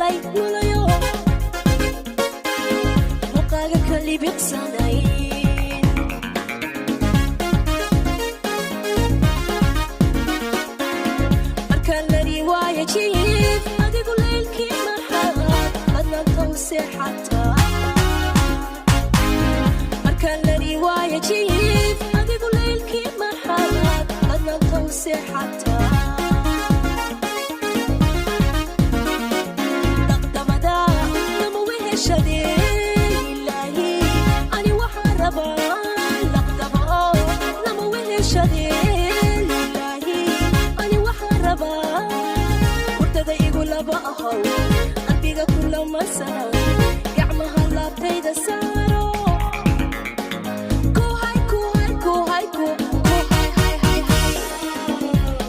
helay nulayo muqaaga kalibicsanay markaan la riwaaya jiif adigu leylkii maxaad adnaan tawseexataa markaan la riwaaya jiif adigu leylkii maxaad adnaan tawseexataa qalbiga kulama sano gacmaha laabtayda saaro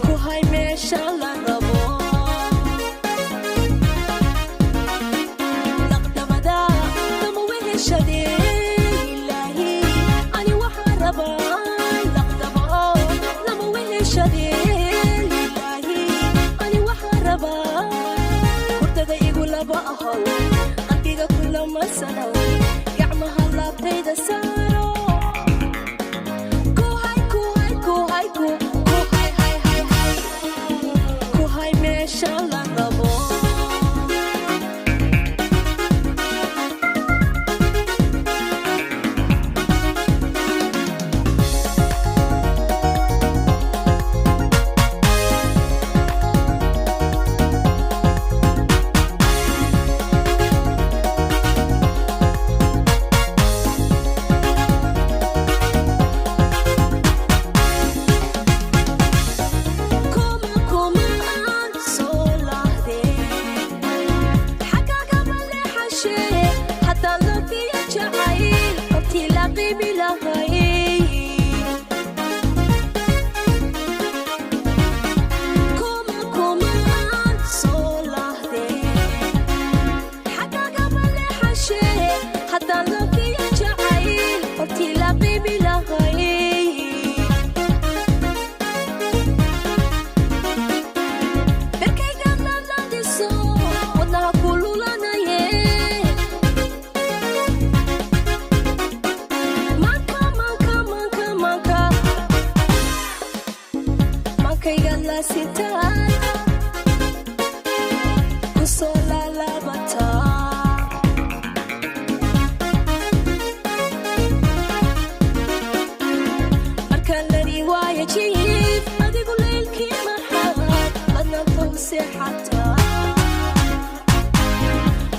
kuhay meesha la rabo laqdamada lama weheshadee ilaahi ani waxaa rabaa laqdamo lama weheshadee ilaahi ani waxaa rabaa qalbiga kulama sano gacmaha laabtayda saaro kuhay meesha la rabo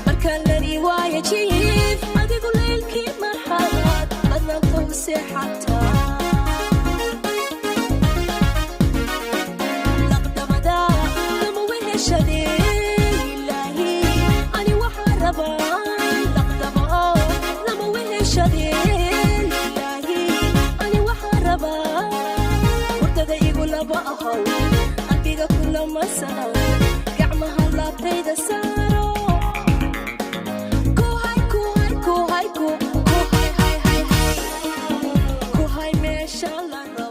markaan la riwaaya jiif adigu leylkii maxaad adnaan tawseexataa laqdamada lama weheshadee ilaahi ani waxaa rabaa laqdamo lama weheshadee ilaahi ani waxaa rabaa hurdada igu laba ahow qalbiga kulama sano gacmaha laabtayda saaro kuhay meesha la rabo